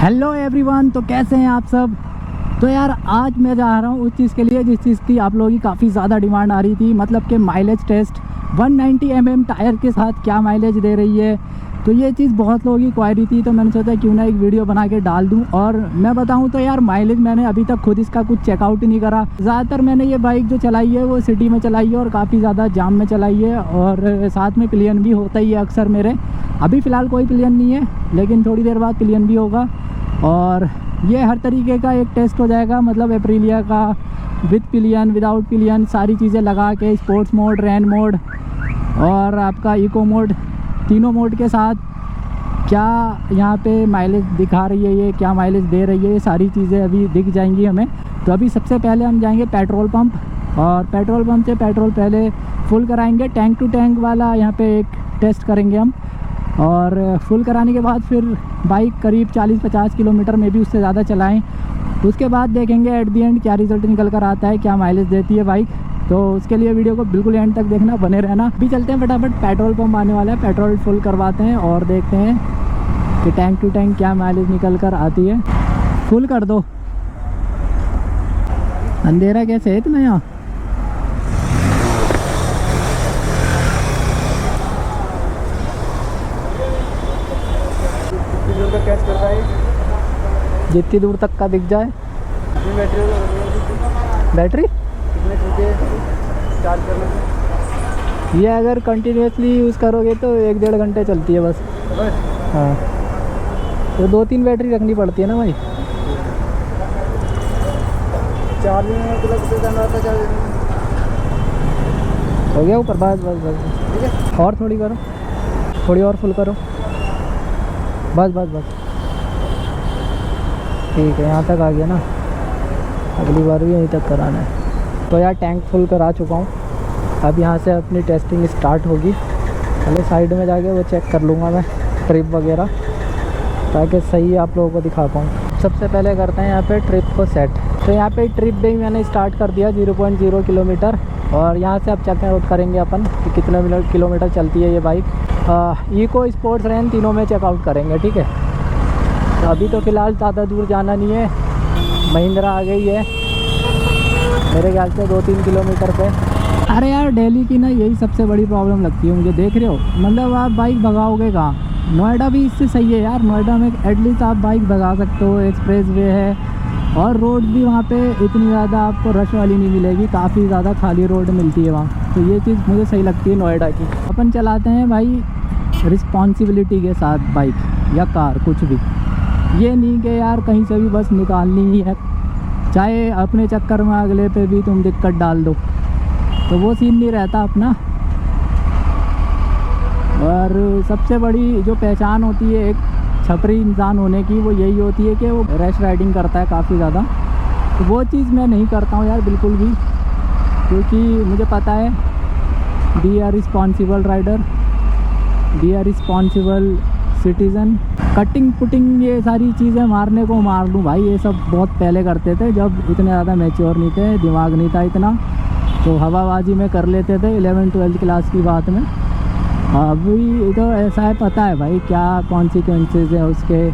Hello everyone, तो कैसे हैं आप सब। तो यार आज मैं जा रहा हूँ उस चीज़ के लिए जिस चीज़ की आप लोगों की काफ़ी ज़्यादा डिमांड आ रही थी, मतलब कि माइलेज टेस्ट 190 mm टायर के साथ क्या माइलेज दे रही है। तो ये चीज़ बहुत लोगों की क्वायरी थी, तो मैंने सोचा क्यों ना एक वीडियो बना के डाल दूँ। और मैं बताऊँ तो यार माइलेज मैंने अभी तक खुद इसका कुछ चेकआउट नहीं करा। ज़्यादातर मैंने ये बाइक जो चलाई है वो सिटी में चलाई है और काफ़ी ज़्यादा जाम में चलाई है, और साथ में पिलियन भी होता ही है अक्सर मेरे। अभी फ़िलहाल कोई पिलियन नहीं है, लेकिन थोड़ी देर बाद पिलियन भी होगा। और ये हर तरीके का एक टेस्ट हो जाएगा, मतलब एप्रिलिया का विद पिलियन, विदाउट पिलियन, सारी चीज़ें लगा के स्पोर्ट्स मोड, रैन मोड और आपका इको मोड, तीनों मोड के साथ क्या यहाँ पे माइलेज दिखा रही है, ये क्या माइलेज दे रही है, ये सारी चीज़ें अभी दिख जाएंगी हमें। तो अभी सबसे पहले हम जाएंगे पेट्रोल पंप, और पेट्रोल पंप से पेट्रोल पहले फुल कराएंगे। टैंक टू टैंक वाला यहाँ पे एक टेस्ट करेंगे हम, और फुल कराने के बाद फिर बाइक करीब 40-50 किलोमीटर में भी उससे ज़्यादा चलाएं। उसके बाद देखेंगे एट दी एंड क्या रिज़ल्ट निकल कर आता है, क्या माइलेज देती है बाइक। तो उसके लिए वीडियो को बिल्कुल एंड तक देखना, बने रहना। अभी चलते हैं फटाफट, पेट्रोल पंप आने वाला है, पेट्रोल फुल करवाते हैं और देखते हैं कि टैंक टू टैंक क्या माइलेज निकल कर आती है। फुल कर दो। अंधेरा कैसे है इतना यहाँ। कैच करता है जितनी दूर तक का दिख जाए। बैटरी कितने रुपये चार्ज करने में? ये अगर कंटिन्यूसली यूज़ करोगे तो 1-1.5 घंटे चलती है बस। हाँ, तो 2-3 बैटरी रखनी पड़ती है ना भाई। चार्जिंग में मतलब जाना होता है। हो गया ऊपर, बस बस बस, ठीक है। और थोड़ी करो, थोड़ी और फुल करो, बस बस बस, ठीक है। यहाँ तक आ गया ना, अगली बार भी यहीं तक कराना है। तो यार टैंक फुल करा चुका हूँ, अब यहाँ से अपनी टेस्टिंग स्टार्ट होगी। पहले साइड में जाके वो चेक कर लूँगा मैं ट्रिप वगैरह, ताकि सही आप लोगों को दिखा पाऊँ। सबसे पहले करते हैं यहाँ पे ट्रिप को सेट। तो यहाँ पे ट्रिप भी मैंने स्टार्ट कर दिया 0.0 किलोमीटर, और यहाँ से अब चेक आउट करेंगे अपन कि कितने किलोमीटर चलती है ये बाइक। इको, स्पोर्ट्स, रैन तीनों में चेकआउट करेंगे, ठीक है। तो अभी तो फ़िलहाल ज़्यादा दूर जाना नहीं है, महिंद्रा आ गई है मेरे ख्याल से 2-3 किलोमीटर पे। अरे यार दिल्ली की ना यही सबसे बड़ी प्रॉब्लम लगती है मुझे, देख रहे हो, मतलब आप बाइक भगाओगे कहाँ। नोएडा भी इससे सही है यार, नोएडा में एटलीस्ट आप बाइक भगा सकते हो, एक्सप्रेस वे है, और रोड भी वहाँ पे इतनी ज़्यादा आपको रश वाली नहीं मिलेगी, काफ़ी ज़्यादा खाली रोड मिलती है वहाँ। तो ये चीज़ मुझे सही लगती है नोएडा की। अपन चलाते हैं भाई रिस्पॉन्सिबिलिटी के साथ बाइक या कार, कुछ भी। ये नहीं कि यार कहीं से भी बस निकालनी ही है, चाहे अपने चक्कर में अगले पे भी तुम दिक्कत डाल दो, तो वो सीन नहीं रहता अपना। और सबसे बड़ी जो पहचान होती है एक छपरी इंसान होने की, वो यही होती है कि वो रैश राइडिंग करता है काफ़ी ज़्यादा। तो वो चीज़ मैं नहीं करता हूँ यार बिल्कुल भी, क्योंकि मुझे पता है be a responsible rider, be a responsible citizen. Cutting putting ये सारी चीज़ें मारने को मार लूँ भाई, ये सब बहुत पहले करते थे जब इतने ज़्यादा मैच्योर नहीं थे, दिमाग नहीं था इतना, तो हवाबाजी में कर लेते थे 11th-12th क्लास की बात में। अभी तो ऐसा है, पता है भाई क्या कॉन्सिक्वेंसेस है उसके,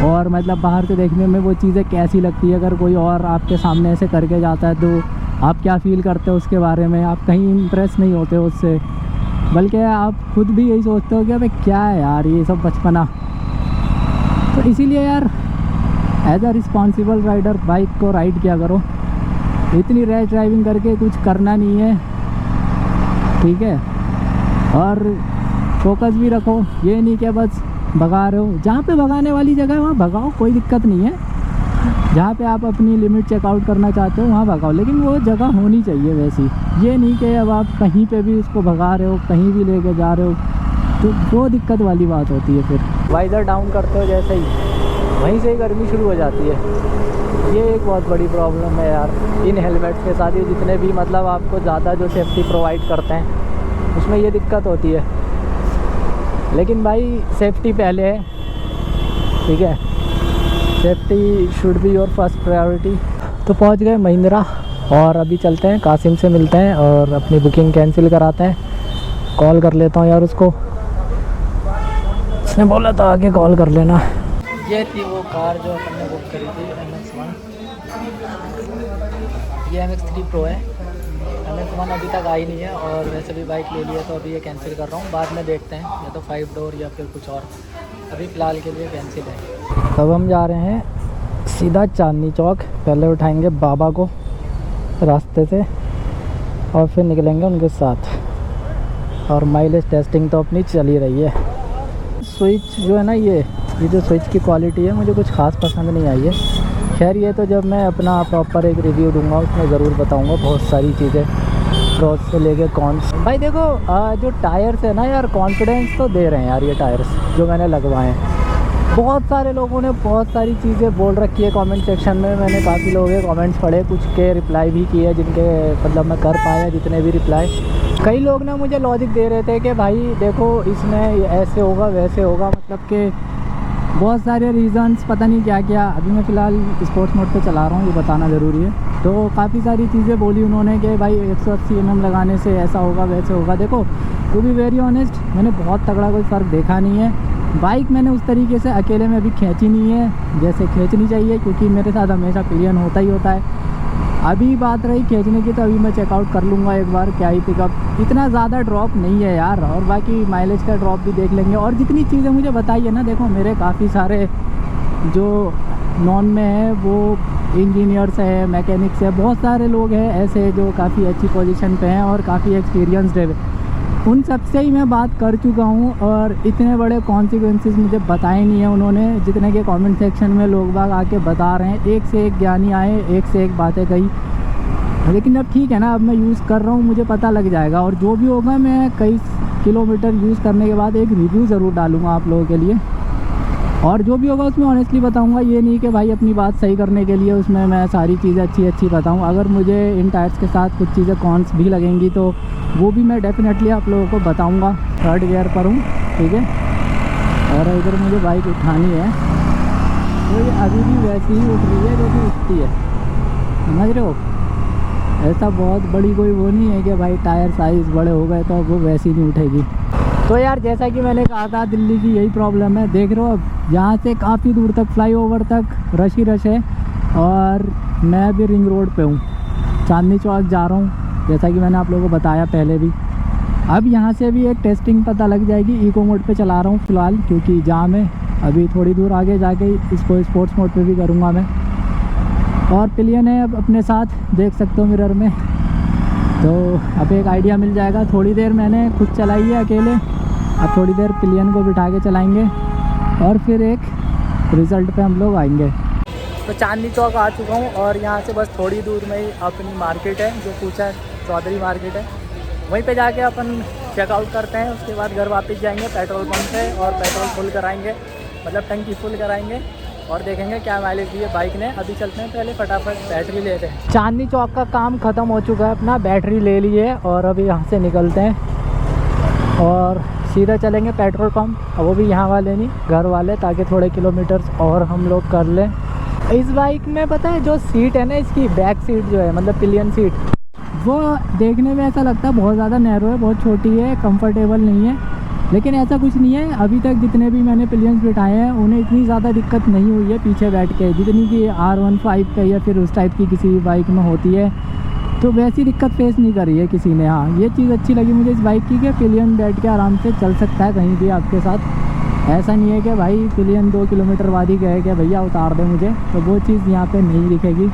और मतलब बाहर से देखने में वो चीज़ें कैसी लगती है। अगर कोई और आपके सामने ऐसे करके जाता है तो आप क्या फ़ील करते हो उसके बारे में, आप कहीं इम्प्रेस नहीं होते उससे, बल्कि आप खुद भी यही सोचते हो कि अबे क्या है यार ये सब बचपना। तो इसीलिए यार as a responsible rider bike को राइड किया करो, इतनी रैश ड्राइविंग करके कुछ करना नहीं है, ठीक है। और फोकस भी रखो, ये नहीं कि बस भगा रहे हो, जहाँ पे भगाने वाली जगह है वहाँ भगाओ, कोई दिक्कत नहीं है। जहाँ पे आप अपनी लिमिट चेकआउट करना चाहते हो वहाँ भगाओ, लेकिन वो जगह होनी चाहिए वैसी। ये नहीं कि अब आप कहीं पे भी उसको भगा रहे हो, कहीं भी लेके जा रहे हो, तो वो दिक्कत वाली बात होती है। फिर वाइजर डाउन करते हो जैसे ही, वहीं से ही गर्मी शुरू हो जाती है। ये एक बहुत बड़ी प्रॉब्लम है यार इन हेलमेट्स के साथ। ये जितने भी मतलब आपको ज़्यादा जो सेफ्टी प्रोवाइड करते हैं उसमें ये दिक्कत होती है, लेकिन भाई सेफ्टी पहले है, ठीक है। Safety should be your first priority. तो पहुंच गए महिंद्रा, और अभी चलते हैं कासिम से मिलते हैं और अपनी बुकिंग कैंसिल कराते हैं। कॉल कर लेता हूँ यार उसको, उसने बोला था आगे कॉल कर लेना। ये थी वो कार जो अपन ने बुक करी थी MX-1। ये MX-3 Pro है। MX-1 अभी तक आई नहीं है और वैसे भी बाइक ले लिया तो अभी ये कैंसिल कर रहा हूँ। बाद में देखते हैं या तो 5 डोर या फिर कुछ और। अभी फ़िलहाल के लिए कैंसिल है। अब हम जा रहे हैं सीधा चांदनी चौक। पहले उठाएंगे बाबा को रास्ते से और फिर निकलेंगे उनके साथ। और माइलेज टेस्टिंग तो अपनी चल ही रही है। स्विच जो है ना, ये जो स्विच की क्वालिटी है मुझे कुछ ख़ास पसंद नहीं आई है। खैर ये तो जब मैं अपना प्रॉपर एक रिव्यू दूंगा उसमें ज़रूर बताऊंगा बहुत सारी चीज़ें, प्रोस से लेके कॉन्स। भाई देखो जो टायर्स है ना यार, कॉन्फिडेंस तो दे रहे हैं यार ये टायर्स जो मैंने लगवाए हैं। बहुत सारे लोगों ने बहुत सारी चीज़ें बोल रखी है कमेंट सेक्शन में। मैंने काफ़ी लोगों के कमेंट्स पढ़े, कुछ के रिप्लाई भी किए जिनके मतलब मैं कर पाया जितने भी रिप्लाई। कई लोग ना मुझे लॉजिक दे रहे थे कि भाई देखो इसमें ऐसे होगा वैसे होगा, मतलब कि बहुत सारे रीज़न्स पता नहीं क्या क्या। अभी मैं फ़िलहाल स्पोर्ट्स मोड पे चला रहा हूँ, ये बताना ज़रूरी है। तो काफ़ी सारी चीज़ें बोली उन्होंने कि भाई 180 mm लगाने से ऐसा होगा वैसे होगा। देखो टू बी वेरी ऑनेस्ट, मैंने बहुत तगड़ा कोई फ़र्क देखा नहीं है। बाइक मैंने उस तरीके से अकेले में अभी खींची नहीं है जैसे खींचनी चाहिए, क्योंकि मेरे साथ हमेशा पिलियन होता ही होता है। अभी बात रही खींचने की तो अभी मैं चेकआउट कर लूँगा एक बार क्या ही पिकअप। इतना ज़्यादा ड्रॉप नहीं है यार, और बाकी माइलेज का ड्रॉप भी देख लेंगे। और जितनी चीज़ें मुझे बताई है ना, देखो मेरे काफ़ी सारे जो नॉन में है वो इंजीनियर्स है, मैकेनिक्स है, बहुत सारे लोग हैं ऐसे जो काफ़ी अच्छी पोजीशन पे हैं और काफ़ी एक्सपीरियंसड है। उन सबसे ही मैं बात कर चुका हूँ और इतने बड़े कॉन्सिक्वेंसेस मुझे बताए नहीं है उन्होंने जितने के कमेंट सेक्शन में लोग बाग आके बता रहे हैं। एक से एक ज्ञानी आए, एक से एक बातें कही। लेकिन अब ठीक है ना, अब मैं यूज़ कर रहा हूँ, मुझे पता लग जाएगा। और जो भी होगा मैं कई किलोमीटर यूज़ करने के बाद एक रिव्यू ज़रूर डालूँगा आप लोगों के लिए। और जो भी होगा उसमें ऑनेस्टली बताऊंगा। ये नहीं कि भाई अपनी बात सही करने के लिए उसमें मैं सारी चीज़ें अच्छी बताऊं। अगर मुझे इन टायर्स के साथ कुछ चीज़ें कॉन्स भी लगेंगी तो वो भी मैं डेफिनेटली आप लोगों को बताऊंगा। 3rd गियर पर हूँ, ठीक है। और इधर मुझे बाइक उठानी है तो ये अभी भी वैसी ही उठ रही है जो कि उठती है, समझ रहे हो। ऐसा बहुत बड़ी कोई वो नहीं है कि भाई टायर साइज़ बड़े हो गए तो वो वैसी नहीं उठेगी। तो यार जैसा कि मैंने कहा था, दिल्ली की यही प्रॉब्लम है। देख रहे हो अब यहाँ से काफ़ी दूर तक फ्लाईओवर तक रश ही रश है। और मैं अभी रिंग रोड पे हूँ, चांदनी चौक जा रहा हूँ जैसा कि मैंने आप लोगों को बताया पहले भी। अब यहाँ से भी एक टेस्टिंग पता लग जाएगी। इको मोड पे चला रहा हूँ फ़िलहाल क्योंकि जाम है। अभी थोड़ी दूर आगे जाके इसको स्पोर्ट्स मोड पे भी करूँगा मैं। और पिलियन है अब अपने साथ, देख सकते हो मिरर में। तो अब एक आइडिया मिल जाएगा। थोड़ी देर मैंने खुद चलाई है अकेले, अब थोड़ी देर पिलियन को बिठा के चलाएंगे और फिर एक रिज़ल्ट पे हम लोग आएंगे। तो चांदनी चौक आ चुका हूँ और यहाँ से बस थोड़ी दूर में ही अपनी मार्केट है जो पूछा चौधरी मार्केट है। वहीं पे जाके अपन चेकआउट करते हैं, उसके बाद घर वापस जाएंगे पेट्रोल पंप पे और पेट्रोल फुल कराएंगे, मतलब टंकी फुल कराएंगे और देखेंगे क्या माइलेज दी है बाइक ने। अभी चलते हैं, पहले फटाफट बैटरी लेते हैं। चांदनी चौक का काम ख़त्म हो चुका है, अपना बैटरी ले ली है और अभी यहाँ से निकलते हैं और सीधा चलेंगे पेट्रोल पंप। वो भी यहाँ वाले नहीं, घर वाले, ताकि थोड़े किलोमीटर्स और हम लोग कर लें। इस बाइक में पता है जो सीट है ना, इसकी बैक सीट जो है मतलब पिलियन सीट, वो देखने में ऐसा लगता है बहुत ज़्यादा नैरो है, बहुत छोटी है, कंफर्टेबल नहीं है। लेकिन ऐसा कुछ नहीं है। अभी तक जितने भी मैंने पिलियंस बिठाए हैं उन्हें इतनी ज़्यादा दिक्कत नहीं हुई है पीछे बैठ के, जितनी कि R15 पे या फिर उस टाइप की किसी भी बाइक में होती है। तो वैसी दिक्कत फेस नहीं करी है किसी ने। हाँ, ये चीज़ अच्छी लगी मुझे इस बाइक की कि पिलियन बैठ के आराम से चल सकता है कहीं भी आपके साथ। ऐसा नहीं है कि भाई पिलियन 2 किलोमीटर बाद ही गए कि भैया उतार दे मुझे, तो वो चीज़ यहाँ पे नहीं दिखेगी।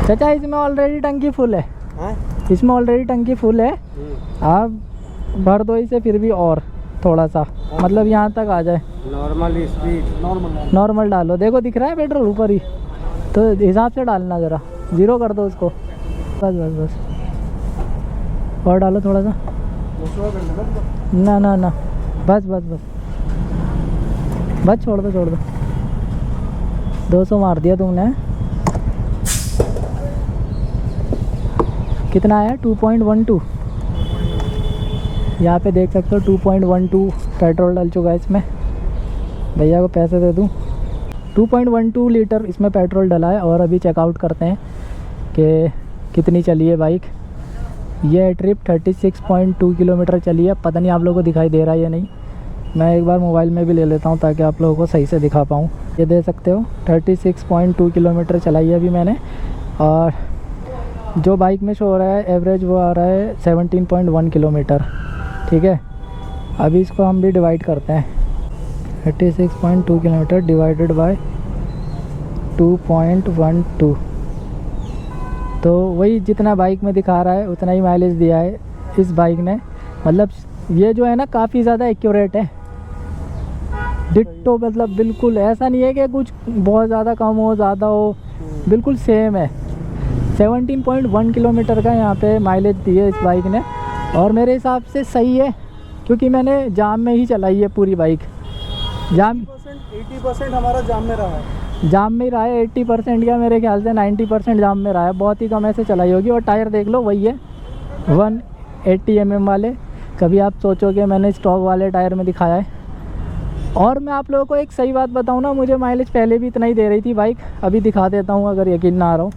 चाचा इसमें ऑलरेडी टंकी फुल है। हाँ? इसमें ऑलरेडी टंकी फुल है, आप भर दो इसे फिर भी और थोड़ा सा, मतलब यहाँ तक आ जाए। नॉर्मल स्पीड नॉर्मल डालो, देखो दिख रहा है पेट्रोल ऊपर ही, तो हिसाब से डालना, ज़रा 0 कर दो उसको। बस बस बस, और डालो थोड़ा सा। 200 कर लेना तो। ना ना ना, बस बस बस बस, छोड़ दो छोड़ दो। 200 मार दिया तुमने। कितना आया? 2.12। यहाँ पे देख सकते हो 2.12 पेट्रोल डल चुका है इसमें। भैया को पैसे दे दूँ। 2.12 लीटर इसमें पेट्रोल डला है। और अभी चेकआउट करते हैं कि कितनी चली है बाइक। ये ट्रिप 36.2 किलोमीटर चली है। पता नहीं आप लोगों को दिखाई दे रहा है या नहीं, मैं एक बार मोबाइल में भी ले लेता हूँ ताकि आप लोगों को सही से दिखा पाऊँ। ये देख सकते हो 36.2 किलोमीटर चलाई है अभी मैंने। और जो बाइक में शो हो रहा है एवरेज वो आ रहा है 17.1 किलोमीटर। ठीक है, अभी इसको हम भी डिवाइड करते हैं। 36.2 किलोमीटर डिवाइडेड बाय 2.12, तो वही जितना बाइक में दिखा रहा है उतना ही माइलेज दिया है इस बाइक ने। मतलब ये जो है ना काफ़ी ज़्यादा एक्यूरेट है, डिट्टो। मतलब बिल्कुल ऐसा नहीं है कि कुछ बहुत ज़्यादा कम हो ज़्यादा हो, बिल्कुल सेम है। 17.1 किलोमीटर का यहाँ पे माइलेज दिए इस बाइक ने। और मेरे हिसाब से सही है, क्योंकि मैंने जाम में ही चलाई है पूरी बाइक। जाम 80% हमारा जाम में रहा है। जाम में ही रहा है। 80% क्या, मेरे ख्याल से 90% जाम में रहा है। बहुत ही कम ऐसे चलाई होगी। और टायर देख लो, वही है 180 mm वाले। कभी आप सोचोगे मैंने स्टॉक वाले टायर में दिखाया है। और मैं आप लोगों को एक सही बात बताऊं ना, मुझे माइलेज पहले भी इतना ही दे रही थी बाइक। अभी दिखा देता हूं अगर यकीन ना आ रहा हो।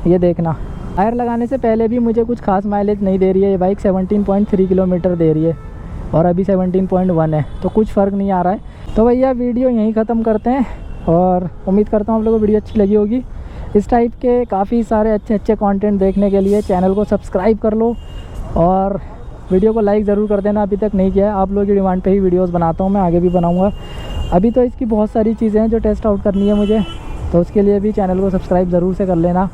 ये देखना, टायर लगाने से पहले भी मुझे कुछ खास माइलेज नहीं दे रही है ये बाइक। 17.3 किलोमीटर दे रही है और अभी 17.1 है, तो कुछ फ़र्क नहीं आ रहा है। तो भैया वीडियो यहीं ख़त्म करते हैं। और उम्मीद करता हूँ आप लोगों को वीडियो अच्छी लगी होगी। इस टाइप के काफ़ी सारे अच्छे अच्छे कंटेंट देखने के लिए चैनल को सब्सक्राइब कर लो और वीडियो को लाइक ज़रूर कर देना। अभी तक नहीं किया है, आप लोगों की डिमांड पे ही वीडियोस बनाता हूँ मैं, आगे भी बनाऊँगा। अभी तो इसकी बहुत सारी चीज़ें हैं जो टेस्ट आउट करनी है मुझे, तो उसके लिए भी चैनल को सब्सक्राइब ज़रूर से कर लेना।